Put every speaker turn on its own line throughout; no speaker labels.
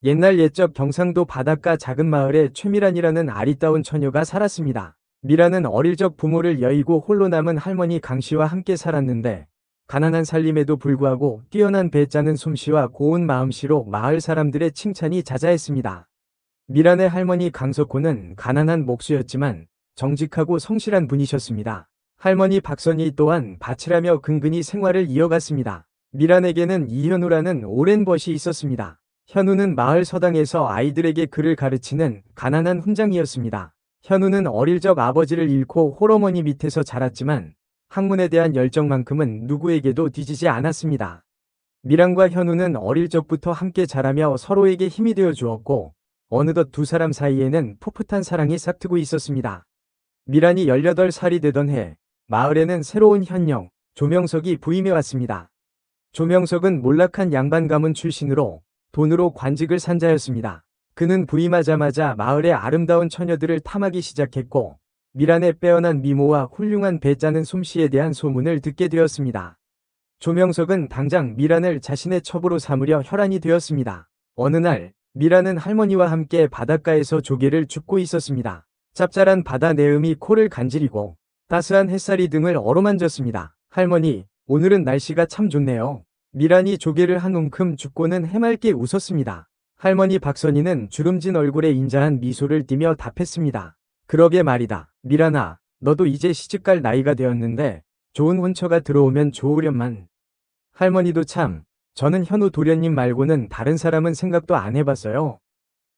옛날 옛적 경상도 바닷가 작은 마을에 최미란이라는 아리따운 처녀가 살았습니다. 미란은 어릴 적 부모를 여의고 홀로 남은 할머니 강씨와 함께 살았는데 가난한 살림에도 불구하고 뛰어난 배 짜는 솜씨와 고운 마음씨로 마을 사람들의 칭찬이 자자했습니다. 미란의 할머니 강석호는 가난한 목수였지만 정직하고 성실한 분이셨습니다. 할머니 박선희 또한 밭일하며 근근히 생활을 이어갔습니다. 미란에게는 이현우라는 오랜 벗이 있었습니다. 현우는 마을 서당에서 아이들에게 글을 가르치는 가난한 훈장이었습니다. 현우는 어릴 적 아버지를 잃고 홀어머니 밑에서 자랐지만 학문에 대한 열정만큼은 누구에게도 뒤지지 않았습니다. 미란과 현우는 어릴 적부터 함께 자라며 서로에게 힘이 되어 주었고 어느덧 두 사람 사이에는 풋풋한 사랑이 싹트고 있었습니다. 미란이 18살이 되던 해 마을에는 새로운 현령 조명석이 부임해 왔습니다. 조명석은 몰락한 양반 가문 출신으로 돈으로 관직을 산 자였습니다. 그는 부임하자마자 마을의 아름다운 처녀들을 탐하기 시작했고 미란의 빼어난 미모와 훌륭한 배 짜는 솜씨에 대한 소문을 듣게 되었습니다. 조명석은 당장 미란을 자신의 첩으로 삼으려 혈안이 되었습니다. 어느 날 미란은 할머니와 함께 바닷가에서 조개를 줍고 있었습니다. 짭짤한 바다 내음이 코를 간지리고 따스한 햇살이 등을 어루만졌습니다. 할머니, 오늘은 날씨가 참 좋네요. 미란이 조개를 한 움큼 줍고는 해맑게 웃었습니다. 할머니 박선희는 주름진 얼굴에 인자한 미소를 띠며 답했습니다. 그러게 말이다. 미란아, 너도 이제 시집갈 나이가 되었는데 좋은 혼처가 들어오면 좋으련만. 할머니도 참, 저는 현우 도련님 말고는 다른 사람은 생각도 안 해봤어요.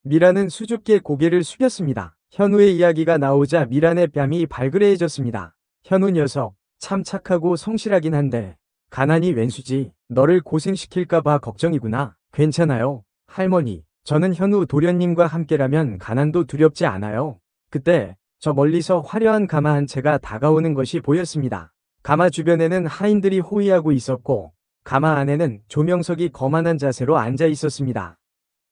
미란은 수줍게 고개를 숙였습니다. 현우의 이야기가 나오자 미란의 뺨이 발그레해졌습니다. 현우 녀석, 참 착하고 성실하긴 한데 가난이 웬수지. 너를 고생시킬까봐 걱정이구나. 괜찮아요. 할머니, 저는 현우 도련님과 함께라면 가난도 두렵지 않아요. 그때 저 멀리서 화려한 가마 한 채가 다가오는 것이 보였습니다. 가마 주변에는 하인들이 호위하고 있었고 가마 안에는 조명석이 거만한 자세로 앉아 있었습니다.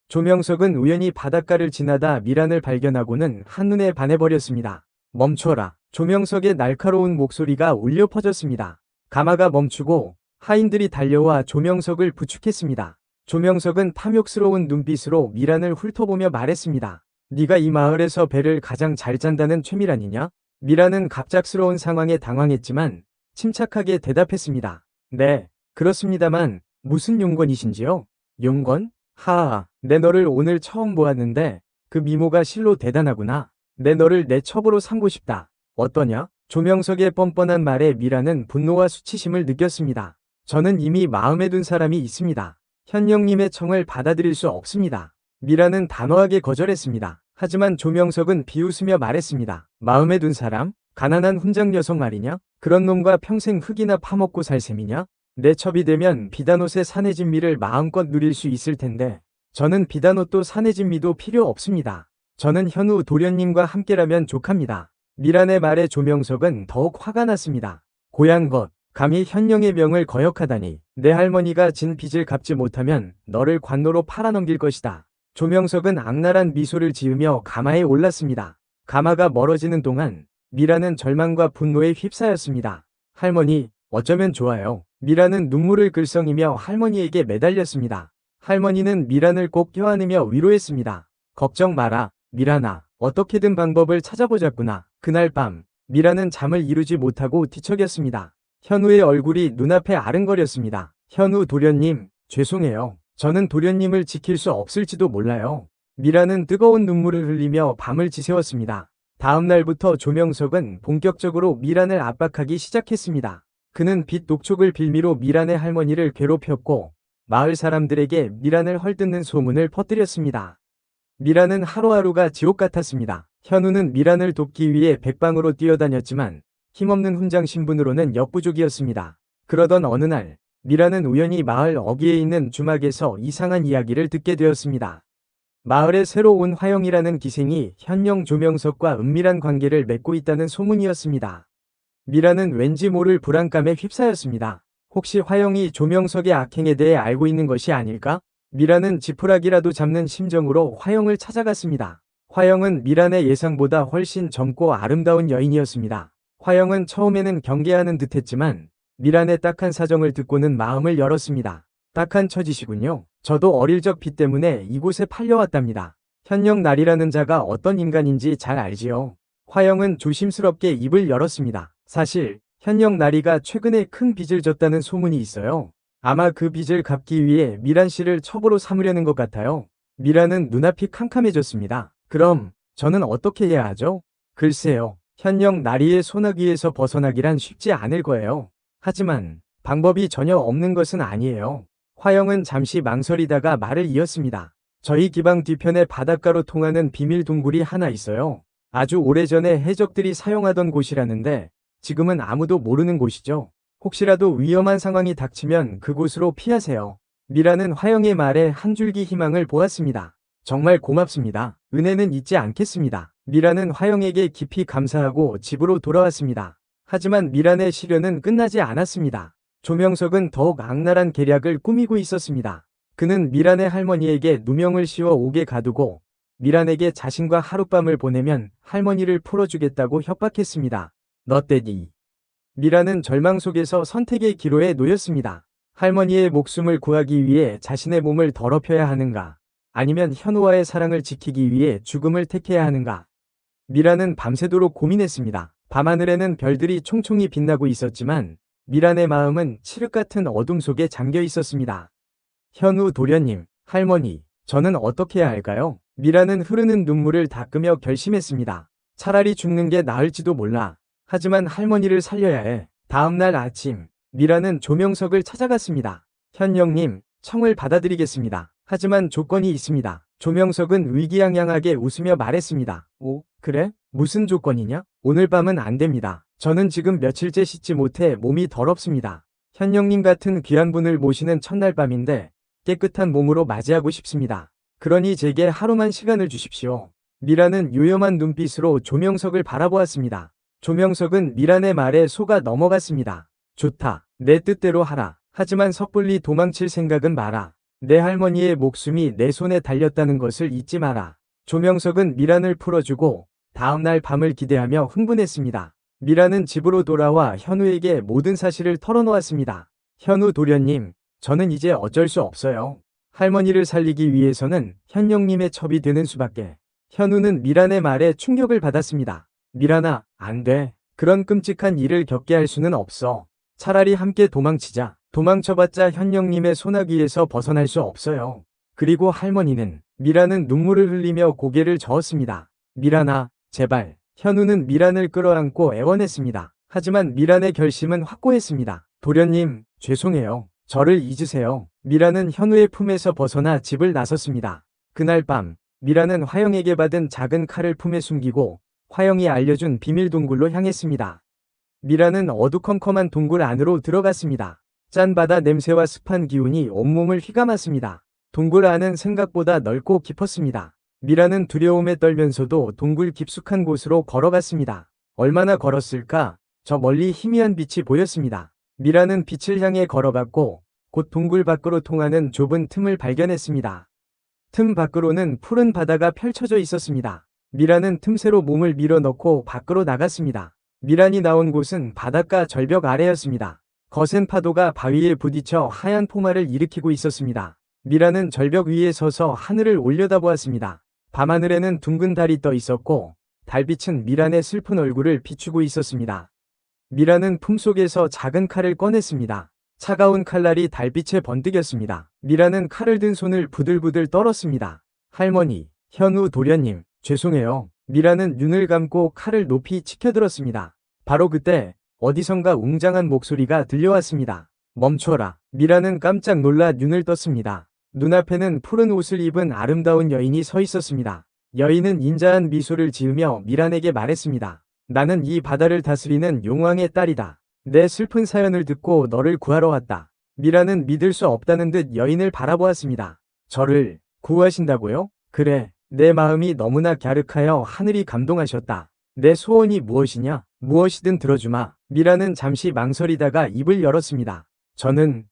조명석은 우연히 바닷가를 지나다 미란을 발견하고는 한눈에 반해버렸습니다. 멈춰라. 조명석의 날카로운 목소리가 울려 퍼졌습니다. 가마가 멈추고 하인들이 달려와 조명석을 부축했습니다. 조명석은 탐욕스러운 눈빛으로 미란을 훑어보며 말했습니다. 네가 이 마을에서 배를 가장 잘 짠다는 최미란이냐? 미란은 갑작스러운 상황에 당황했지만 침착하게 대답했습니다. 네, 그렇습니다만 무슨 용건이신지요? 용건? 하하, 내 너를 오늘 처음 보았는데 그 미모가 실로 대단하구나. 내 너를 내 첩으로 삼고 싶다. 어떠냐? 조명석의 뻔뻔한 말에 미란은 분노와 수치심을 느꼈습니다. 저는 이미 마음에 둔 사람이 있습니다. 현령님의 청을 받아들일 수 없습니다. 미란은 단호하게 거절했습니다. 하지만 조명석은 비웃으며 말했습니다. 마음에 둔 사람? 가난한 훈장 녀석 말이냐? 그런 놈과 평생 흙이나 파먹고 살 셈이냐? 내 첩이 되면 비단옷의 산해진미를 마음껏 누릴 수 있을 텐데 저는 비단옷도 산해진미도 필요 없습니다. 저는 현우 도련님과 함께라면 족합니다. 미란의 말에 조명석은 더욱 화가 났습니다. 고얀 것, 감히 현령의 명을 거역하다니. 내 할머니가 진 빚을 갚지 못하면 너를 관노로 팔아넘길 것이다. 조명석은 악랄한 미소를 지으며 가마에 올랐습니다. 가마가 멀어지는 동안 미란은 절망과 분노에 휩싸였습니다. 할머니, 어쩌면 좋아요. 미란은 눈물을 글썽이며 할머니에게 매달렸습니다. 할머니는 미란을 꼭 껴안으며 위로했습니다. 걱정 마라, 미란아. 어떻게든 방법을 찾아보자꾸나. 그날 밤, 미란은 잠을 이루지 못하고 뒤척였습니다. 현우의 얼굴이 눈앞에 아른거렸습니다. 현우 도련님, 죄송해요. 저는 도련님을 지킬 수 없을지도 몰라요. 미란은 뜨거운 눈물을 흘리며 밤을 지새웠습니다. 다음 날부터 조명석은 본격적으로 미란을 압박하기 시작했습니다. 그는 빚 녹촉을 빌미로 미란의 할머니를 괴롭혔고 마을 사람들에게 미란을 헐뜯는 소문을 퍼뜨렸습니다. 미란은 하루하루가 지옥 같았습니다. 현우는 미란을 돕기 위해 백방으로 뛰어다녔지만 힘없는 훈장 신분으로는 역부족이었습니다. 그러던 어느 날 미란은 우연히 마을 어귀에 있는 주막에서 이상한 이야기를 듣게 되었습니다. 마을에 새로 온 화영이라는 기생이 현령 조명석과 은밀한 관계를 맺고 있다는 소문이었습니다. 미란은 왠지 모를 불안감에 휩싸였습니다. 혹시 화영이 조명석의 악행에 대해 알고 있는 것이 아닐까? 미란은 지푸라기라도 잡는 심정으로 화영을 찾아갔습니다. 화영은 미란의 예상보다 훨씬 젊고 아름다운 여인이었습니다. 화영은 처음에는 경계하는 듯했지만 미란의 딱한 사정을 듣고는 마음을 열었습니다. 딱한 처지시군요. 저도 어릴 적 빚 때문에 이곳에 팔려왔답니다. 현영 날이라는 자가 어떤 인간인지 잘 알지요. 화영은 조심스럽게 입을 열었습니다. 사실 현영 날이가 최근에 큰 빚을 졌다는 소문이 있어요. 아마 그 빚을 갚기 위해 미란 씨를 첩으로 삼으려는 것 같아요. 미란은 눈앞이 캄캄해졌습니다. 그럼 저는 어떻게 해야 하죠? 글쎄요. 현영 나리의 소나기에서 벗어나기란 쉽지 않을 거예요. 하지만 방법이 전혀 없는 것은 아니에요. 화영은 잠시 망설이다가 말을 이었습니다. 저희 기방 뒤편에 바닷가로 통하는 비밀 동굴이 하나 있어요. 아주 오래전에 해적들이 사용하던 곳이라는데 지금은 아무도 모르는 곳이죠. 혹시라도 위험한 상황이 닥치면 그곳으로 피하세요. 미라는 화영의 말에 한 줄기 희망을 보았습니다. 정말 고맙습니다. 은혜는 잊지 않겠습니다. 미라는 화영에게 깊이 감사하고 집으로 돌아왔습니다. 하지만 미란의 시련은 끝나지 않았습니다. 조명석은 더욱 악랄한 계략을 꾸미고 있었습니다. 그는 미란의 할머니에게 누명을 씌워 옥에 가두고 미란에게 자신과 하룻밤을 보내면 할머니를 풀어주겠다고 협박했습니다. 너떼디. 미란은 절망 속에서 선택의 기로에 놓였습니다. 할머니의 목숨을 구하기 위해 자신의 몸을 더럽혀야 하는가? 아니면 현우와의 사랑을 지키기 위해 죽음을 택해야 하는가? 미란은 밤새도록 고민했습니다. 밤하늘에는 별들이 총총히 빛나고 있었지만 미란의 마음은 칠흑 같은 어둠 속에 잠겨 있었습니다. 현우 도련님, 할머니, 저는 어떻게 해야 할까요? 미란은 흐르는 눈물을 닦으며 결심했습니다. 차라리 죽는 게 나을지도 몰라. 하지만 할머니를 살려야 해. 다음날 아침, 미란은 조명석을 찾아갔습니다. 현영님, 청을 받아드리겠습니다. 하지만 조건이 있습니다. 조명석은 위기양양하게 웃으며 말했습니다. 오, 그래? 무슨 조건이냐? 오늘 밤은 안 됩니다. 저는 지금 며칠째 씻지 못해 몸이 더럽습니다. 현영님 같은 귀한 분을 모시는 첫날 밤인데 깨끗한 몸으로 맞이하고 싶습니다. 그러니 제게 하루만 시간을 주십시오. 미란은 요염한 눈빛으로 조명석을 바라보았습니다. 조명석은 미란의 말에 속아 넘어갔습니다. 좋다. 내 뜻대로 하라. 하지만 섣불리 도망칠 생각은 마라. 내 할머니의 목숨이 내 손에 달렸다는 것을 잊지 마라. 조명석은 미란을 풀어주고 다음날 밤을 기대하며 흥분했습니다. 미란은 집으로 돌아와 현우에게 모든 사실을 털어놓았습니다. 현우 도련님, 저는 이제 어쩔 수 없어요. 할머니를 살리기 위해서는 현영님의 첩이 되는 수밖에. 현우는 미란의 말에 충격을 받았습니다. 미란아, 안 돼. 그런 끔찍한 일을 겪게 할 수는 없어. 차라리 함께 도망치자. 도망쳐봤자 현영님의 소나기에서 벗어날 수 없어요. 그리고 할머니는, 미란은 눈물을 흘리며 고개를 저었습니다. 미란아, 제발. 현우는 미란을 끌어안고 애원했습니다. 하지만 미란의 결심은 확고했습니다. 도련님, 죄송해요. 저를 잊으세요. 미란은 현우의 품에서 벗어나 집을 나섰습니다. 그날 밤, 미란은 화영에게 받은 작은 칼을 품에 숨기고 화영이 알려준 비밀 동굴로 향했습니다. 미란은 어두컴컴한 동굴 안으로 들어갔습니다. 짠 바다 냄새와 습한 기운이 온몸을 휘감았습니다. 동굴 안은 생각보다 넓고 깊었습니다. 미란은 두려움에 떨면서도 동굴 깊숙한 곳으로 걸어갔습니다. 얼마나 걸었을까? 저 멀리 희미한 빛이 보였습니다. 미란은 빛을 향해 걸어갔고 곧 동굴 밖으로 통하는 좁은 틈을 발견했습니다. 틈 밖으로는 푸른 바다가 펼쳐져 있었습니다. 미란은 틈새로 몸을 밀어넣고 밖으로 나갔습니다. 미란이 나온 곳은 바닷가 절벽 아래였습니다. 거센 파도가 바위에 부딪혀 하얀 포마를 일으키고 있었습니다. 미란은 절벽 위에 서서 하늘을 올려다보았습니다. 밤하늘에는 둥근 달이 떠 있었고 달빛은 미란의 슬픈 얼굴을 비추고 있었습니다. 미란은 품속에서 작은 칼을 꺼냈습니다. 차가운 칼날이 달빛에 번뜩였습니다. 미란은 칼을 든 손을 부들부들 떨었습니다. 할머니, 현우 도련님, 죄송해요. 미란은 눈을 감고 칼을 높이 치켜들었습니다. 바로 그때 어디선가 웅장한 목소리가 들려왔습니다. 멈춰라. 미란은 깜짝 놀라 눈을 떴습니다. 눈앞에는 푸른 옷을 입은 아름다운 여인이 서 있었습니다. 여인은 인자한 미소를 지으며 미란에게 말했습니다. 나는 이 바다를 다스리는 용왕의 딸이다. 내 슬픈 사연을 듣고 너를 구하러 왔다. 미란은 믿을 수 없다는 듯 여인을 바라보았습니다. 저를 구하신다고요? 그래. 내 마음이 너무나 갸륵하여 하늘이 감동하셨다. 내 소원이 무엇이냐? 무엇이든 들어주마. 미란은 잠시 망설이다가 입을 열었습니다. 저는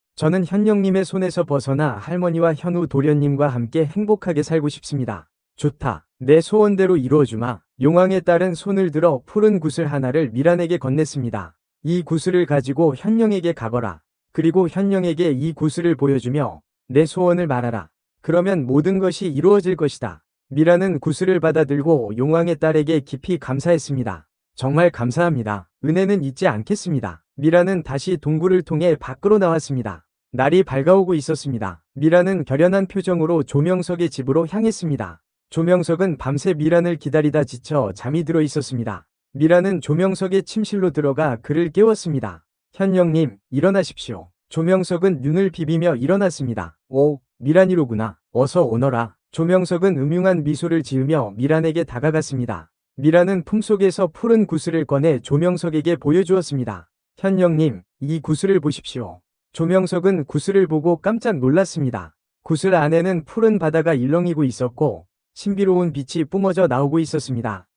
현영님의 손에서 벗어나 할머니와 현우 도련님과 함께 행복하게 살고 싶습니다. 좋다. 내 소원대로 이루어주마. 용왕의 딸은 손을 들어 푸른 구슬 하나를 미란에게 건넸습니다. 이 구슬을 가지고 현영에게 가거라. 그리고 현영에게 이 구슬을 보여주며 내 소원을 말하라. 그러면 모든 것이 이루어질 것이다. 미라는 구슬을 받아들고 용왕의 딸에게 깊이 감사했습니다. 정말 감사합니다. 은혜는 잊지 않겠습니다. 미라는 다시 동굴을 통해 밖으로 나왔습니다. 날이 밝아오고 있었습니다. 미라는 결연한 표정으로 조명석의 집으로 향했습니다. 조명석은 밤새 미란을 기다리다 지쳐 잠이 들어 있었습니다. 미라는 조명석의 침실로 들어가 그를 깨웠습니다. 현영님, 일어나십시오. 조명석은 눈을 비비며 일어났습니다. 오, 미란이로구나. 어서 오너라. 조명석은 음흉한 미소를 지으며 미란에게 다가갔습니다. 미란은 품속에서 푸른 구슬을 꺼내 조명석에게 보여주었습니다. 현영님, 이 구슬을 보십시오. 조명석은 구슬을 보고 깜짝 놀랐습니다. 구슬 안에는 푸른 바다가 일렁이고 있었고 신비로운 빛이 뿜어져 나오고 있었습니다.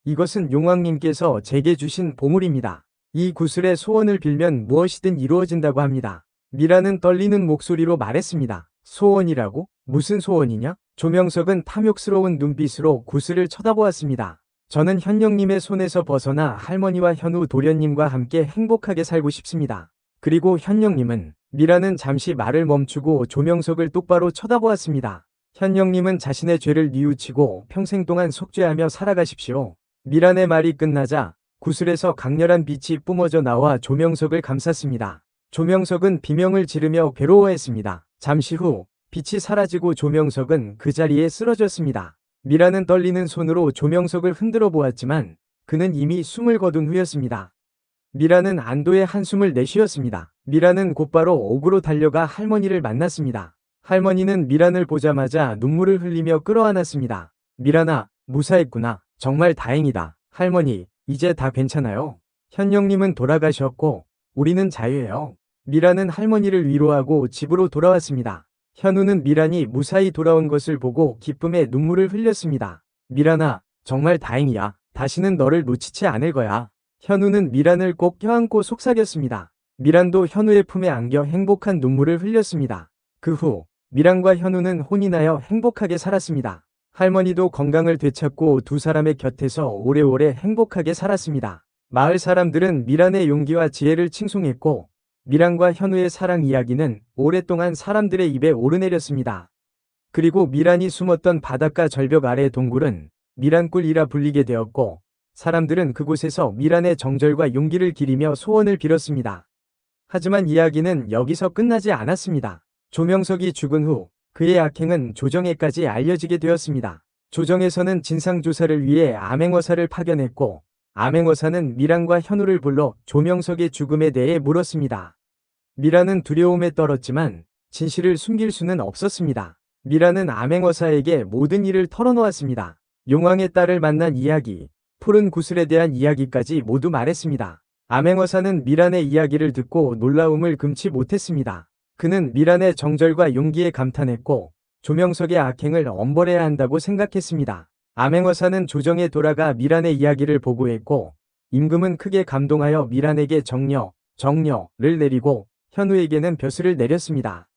이것은 용왕님께서 제게 주신 보물입니다. 이 구슬의 소원을 빌면 무엇이든 이루어진다고 합니다. 미라는 떨리는 목소리로 말했습니다. 소원이라고? 무슨 소원이냐? 조명석은 탐욕스러운 눈빛으로 구슬을 쳐다보았습니다. 저는 현영님의 손에서 벗어나 할머니와 현우 도련님과 함께 행복하게 살고 싶습니다. 그리고 현영님은, 미라는 잠시 말을 멈추고 조명석을 똑바로 쳐다보았습니다. 현영님은 자신의 죄를 뉘우치고 평생 동안 속죄하며 살아가십시오. 미란의 말이 끝나자 구슬에서 강렬한 빛이 뿜어져 나와 조명석을 감쌌습니다. 조명석은 비명을 지르며 괴로워했습니다. 잠시 후 빛이 사라지고 조명석은 그 자리에 쓰러졌습니다. 미라는 떨리는 손으로 조명석을 흔들어 보았지만 그는 이미 숨을 거둔 후였습니다. 미라는 안도의 한숨을 내쉬었습니다. 미라는 곧바로 옥으로 달려가 할머니를 만났습니다. 할머니는 미란을 보자마자 눈물을 흘리며 끌어안았습니다. 미란아, 무사했구나. 정말 다행이다. 할머니, 이제 다 괜찮아요. 현영님은 돌아가셨고 우리는 자유해요. 미란은 할머니를 위로하고 집으로 돌아왔습니다. 현우는 미란이 무사히 돌아온 것을 보고 기쁨에 눈물을 흘렸습니다. 미란아, 정말 다행이야. 다시는 너를 놓치지 않을 거야. 현우는 미란을 꼭 껴안고 속삭였습니다. 미란도 현우의 품에 안겨 행복한 눈물을 흘렸습니다. 그 후 미란과 현우는 혼이 나여 행복하게 살았습니다. 할머니도 건강을 되찾고 두 사람의 곁에서 오래오래 행복하게 살았습니다. 마을 사람들은 미란의 용기와 지혜를 칭송했고 미란과 현우의 사랑 이야기는 오랫동안 사람들의 입에 오르내렸습니다. 그리고 미란이 숨었던 바닷가 절벽 아래 동굴은 미란굴이라 불리게 되었고 사람들은 그곳에서 미란의 정절과 용기를 기리며 소원을 빌었습니다. 하지만 이야기는 여기서 끝나지 않았습니다. 조명석이 죽은 후 그의 악행은 조정에까지 알려지게 되었습니다. 조정에서는 진상조사를 위해 암행어사를 파견했고 암행어사는 미란과 현우를 불러 조명석의 죽음에 대해 물었습니다. 미란은 두려움에 떨었지만 진실을 숨길 수는 없었습니다. 미란은 암행어사에게 모든 일을 털어놓았습니다. 용왕의 딸을 만난 이야기, 푸른 구슬에 대한 이야기까지 모두 말했습니다. 암행어사는 미란의 이야기를 듣고 놀라움을 금치 못했습니다. 그는 미란의 정절과 용기에 감탄했고 조명석의 악행을 엄벌해야 한다고 생각했습니다. 암행어사는 조정에 돌아가 미란의 이야기를 보고했고 임금은 크게 감동하여 미란에게 정려를 내리고 현우에게는 벼슬을 내렸습니다.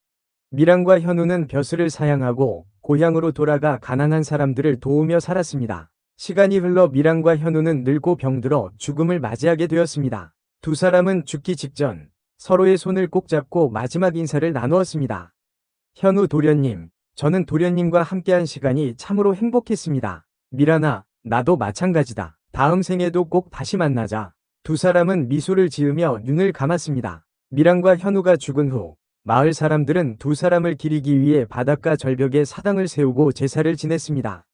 미란과 현우는 벼슬을 사양하고 고향으로 돌아가 가난한 사람들을 도우며 살았습니다. 시간이 흘러 미란과 현우는 늙고 병들어 죽음을 맞이하게 되었습니다. 두 사람은 죽기 직전 서로의 손을 꼭 잡고 마지막 인사를 나누었습니다. 현우 도련님, 저는 도련님과 함께한 시간이 참으로 행복했습니다. 미란아, 나도 마찬가지다. 다음 생에도 꼭 다시 만나자. 두 사람은 미소를 지으며 눈을 감았습니다. 미란과 현우가 죽은 후 마을 사람들은 두 사람을 기리기 위해 바닷가 절벽에 사당을 세우고 제사를 지냈습니다.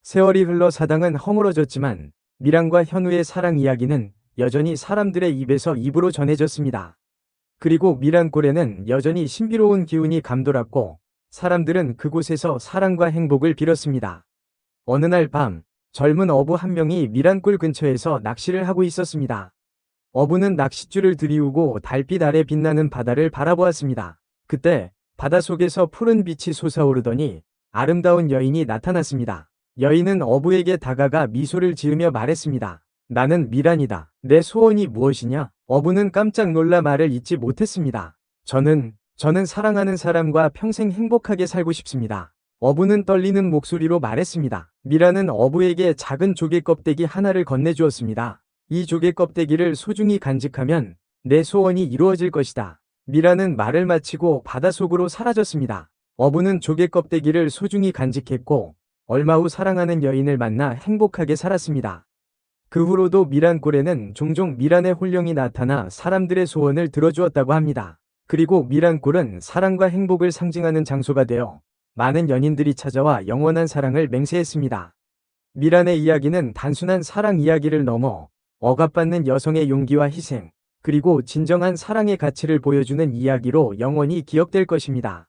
세월이 흘러 사당은 허물어졌지만 미란과 현우의 사랑 이야기는 여전히 사람들의 입에서 입으로 전해졌습니다. 그리고 미란골에는 여전히 신비로운 기운이 감돌았고 사람들은 그곳에서 사랑과 행복을 빌었습니다. 어느 날 밤, 젊은 어부 한 명이 미란골 근처에서 낚시를 하고 있었습니다. 어부는 낚싯줄을 들이우고 달빛 아래 빛나는 바다를 바라보았습니다. 그때 바닷속에서 푸른 빛이 솟아오르더니 아름다운 여인이 나타났습니다. 여인은 어부에게 다가가 미소를 지으며 말했습니다. 나는 미란이다. 내 소원이 무엇이냐? 어부는 깜짝 놀라 말을 잇지 못했습니다. 저는 사랑하는 사람과 평생 행복하게 살고 싶습니다. 어부는 떨리는 목소리로 말했습니다. 미란은 어부에게 작은 조개 껍데기 하나를 건네주었습니다. 이 조개 껍데기를 소중히 간직하면 내 소원이 이루어질 것이다. 미라는 말을 마치고 바닷속으로 사라졌습니다. 어부는 조개 껍데기를 소중히 간직했고 얼마 후 사랑하는 여인을 만나 행복하게 살았습니다. 그 후로도 미란골에는 종종 미란의 홀령이 나타나 사람들의 소원을 들어주었다고 합니다. 그리고 미란골은 사랑과 행복을 상징하는 장소가 되어 많은 연인들이 찾아와 영원한 사랑을 맹세했습니다. 미란의 이야기는 단순한 사랑 이야기를 넘어 억압받는 여성의 용기와 희생, 그리고 진정한 사랑의 가치를 보여주는 이야기로 영원히 기억될 것입니다.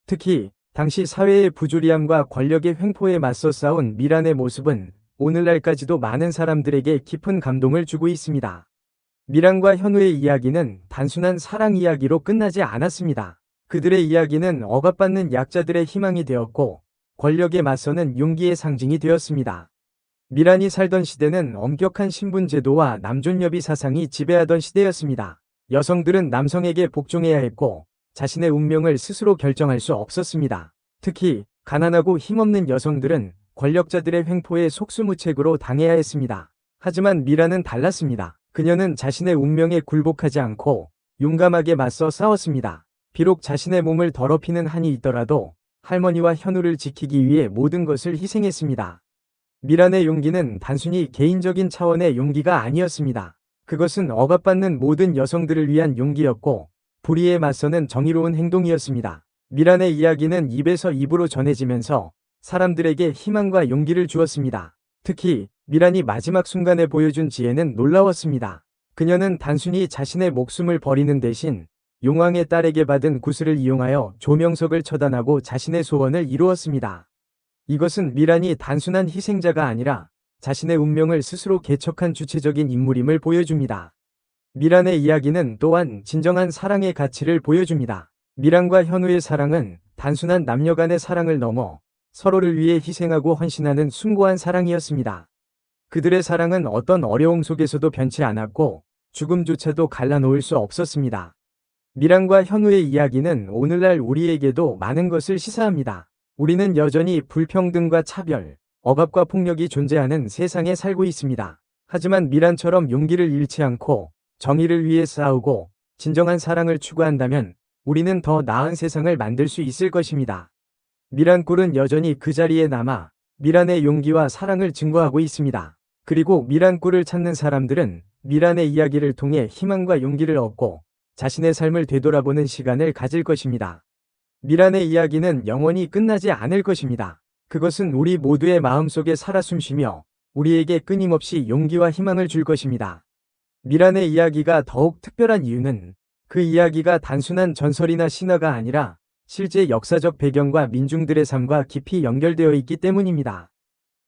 특히 당시 사회의 부조리함과 권력의 횡포에 맞서 싸운 미란의 모습은 오늘날까지도 많은 사람들에게 깊은 감동을 주고 있습니다. 미란과 현우의 이야기는 단순한 사랑 이야기로 끝나지 않았습니다. 그들의 이야기는 억압받는 약자들의 희망이 되었고 권력에 맞서는 용기의 상징이 되었습니다. 미란이 살던 시대는 엄격한 신분제도와 남존여비 사상이 지배하던 시대였습니다. 여성들은 남성에게 복종해야 했고 자신의 운명을 스스로 결정할 수 없었습니다. 특히 가난하고 힘없는 여성들은 권력자들의 횡포에 속수무책으로 당해야 했습니다. 하지만 미란은 달랐습니다. 그녀는 자신의 운명에 굴복하지 않고 용감하게 맞서 싸웠습니다. 비록 자신의 몸을 더럽히는 한이 있더라도 할머니와 현우를 지키기 위해 모든 것을 희생했습니다. 미란의 용기는 단순히 개인적인 차원의 용기가 아니었습니다. 그것은 억압받는 모든 여성들을 위한 용기였고 불의에 맞서는 정의로운 행동이었습니다. 미란의 이야기는 입에서 입으로 전해지면서 사람들에게 희망과 용기를 주었습니다. 특히 미란이 마지막 순간에 보여준 지혜는 놀라웠습니다. 그녀는 단순히 자신의 목숨을 버리는 대신 용왕의 딸에게 받은 구슬을 이용하여 조명석을 처단하고 자신의 소원을 이루었습니다. 이것은 미란이 단순한 희생자가 아니라 자신의 운명을 스스로 개척한 주체적인 인물임을 보여줍니다. 미란의 이야기는 또한 진정한 사랑의 가치를 보여줍니다. 미란과 현우의 사랑은 단순한 남녀 간의 사랑을 넘어 서로를 위해 희생하고 헌신하는 숭고한 사랑이었습니다. 그들의 사랑은 어떤 어려움 속에서도 변치 않았고 죽음조차도 갈라놓을 수 없었습니다. 미란과 현우의 이야기는 오늘날 우리에게도 많은 것을 시사합니다. 우리는 여전히 불평등과 차별, 억압과 폭력이 존재하는 세상에 살고 있습니다. 하지만 미란처럼 용기를 잃지 않고 정의를 위해 싸우고 진정한 사랑을 추구한다면 우리는 더 나은 세상을 만들 수 있을 것입니다. 미란골은 여전히 그 자리에 남아 미란의 용기와 사랑을 증거하고 있습니다. 그리고 미란골을 찾는 사람들은 미란의 이야기를 통해 희망과 용기를 얻고 자신의 삶을 되돌아보는 시간을 가질 것입니다. 미란의 이야기는 영원히 끝나지 않을 것입니다. 그것은 우리 모두의 마음속에 살아 숨쉬며 우리에게 끊임없이 용기와 희망을 줄 것입니다. 미란의 이야기가 더욱 특별한 이유는 그 이야기가 단순한 전설이나 신화가 아니라 실제 역사적 배경과 민중들의 삶과 깊이 연결되어 있기 때문입니다.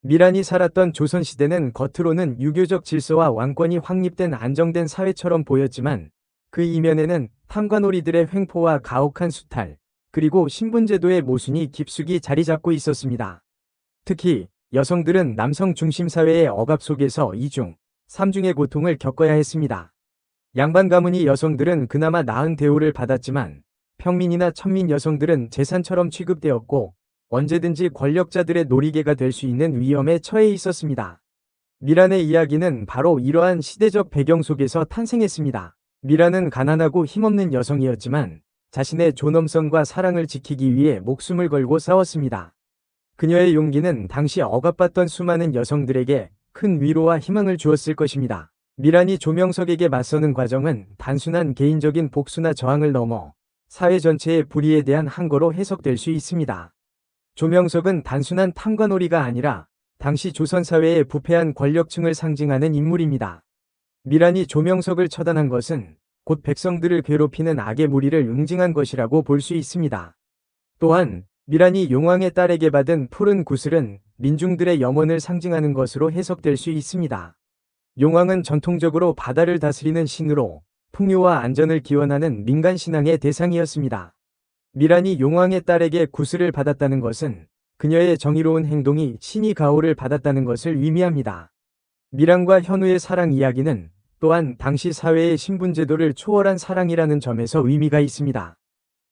미란이 살았던 조선시대는 겉으로는 유교적 질서와 왕권이 확립된 안정된 사회처럼 보였지만 그 이면에는 탐관오리들의 횡포와 가혹한 수탈, 그리고 신분제도의 모순이 깊숙이 자리 잡고 있었습니다. 특히 여성들은 남성 중심 사회의 억압 속에서 이중, 삼중의 고통을 겪어야 했습니다. 양반 가문이 여성들은 그나마 나은 대우를 받았지만 평민이나 천민 여성들은 재산처럼 취급되었고 언제든지 권력자들의 놀이개가 될 수 있는 위험에 처해 있었습니다. 미란의 이야기는 바로 이러한 시대적 배경 속에서 탄생했습니다. 미란은 가난하고 힘없는 여성이었지만 자신의 존엄성과 사랑을 지키기 위해 목숨을 걸고 싸웠습니다. 그녀의 용기는 당시 억압받던 수많은 여성들에게 큰 위로와 희망을 주었을 것입니다. 미란이 조명석에게 맞서는 과정은 단순한 개인적인 복수나 저항을 넘어 사회 전체의 불의에 대한 항거로 해석될 수 있습니다. 조명석은 단순한 탐관오리가 아니라 당시 조선사회의 부패한 권력층을 상징하는 인물입니다. 미란이 조명석을 처단한 것은 곧 백성들을 괴롭히는 악의 무리를 응징한 것이라고 볼 수 있습니다. 또한 미란이 용왕의 딸에게 받은 푸른 구슬은 민중들의 염원을 상징하는 것으로 해석될 수 있습니다. 용왕은 전통적으로 바다를 다스리는 신으로 풍요와 안전을 기원하는 민간 신앙의 대상이었습니다. 미란이 용왕의 딸에게 구슬을 받았다는 것은 그녀의 정의로운 행동이 신의 가호를 받았다는 것을 의미합니다. 미란과 현우의 사랑 이야기는 또한 당시 사회의 신분제도를 초월한 사랑이라는 점에서 의미가 있습니다.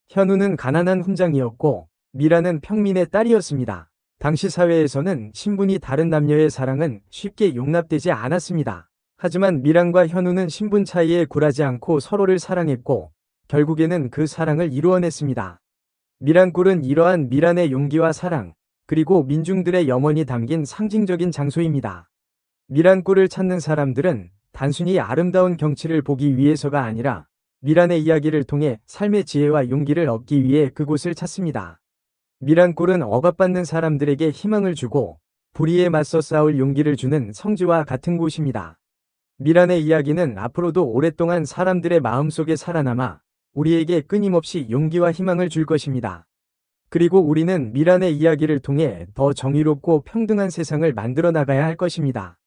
현우는 가난한 훈장이었고 미란은 평민의 딸이었습니다. 당시 사회에서는 신분이 다른 남녀의 사랑은 쉽게 용납되지 않았습니다. 하지만 미란과 현우는 신분 차이에 굴하지 않고 서로를 사랑했고 결국에는 그 사랑을 이루어냈습니다. 미란골은 이러한 미란의 용기와 사랑, 그리고 민중들의 염원이 담긴 상징적인 장소입니다. 미란골을 찾는 사람들은 단순히 아름다운 경치를 보기 위해서가 아니라 미란의 이야기를 통해 삶의 지혜와 용기를 얻기 위해 그곳을 찾습니다. 미란골은 억압받는 사람들에게 희망을 주고 불의에 맞서 싸울 용기를 주는 성지와 같은 곳입니다. 미란의 이야기는 앞으로도 오랫동안 사람들의 마음속에 살아남아 우리에게 끊임없이 용기와 희망을 줄 것입니다. 그리고 우리는 미란의 이야기를 통해 더 정의롭고 평등한 세상을 만들어 나가야 할 것입니다.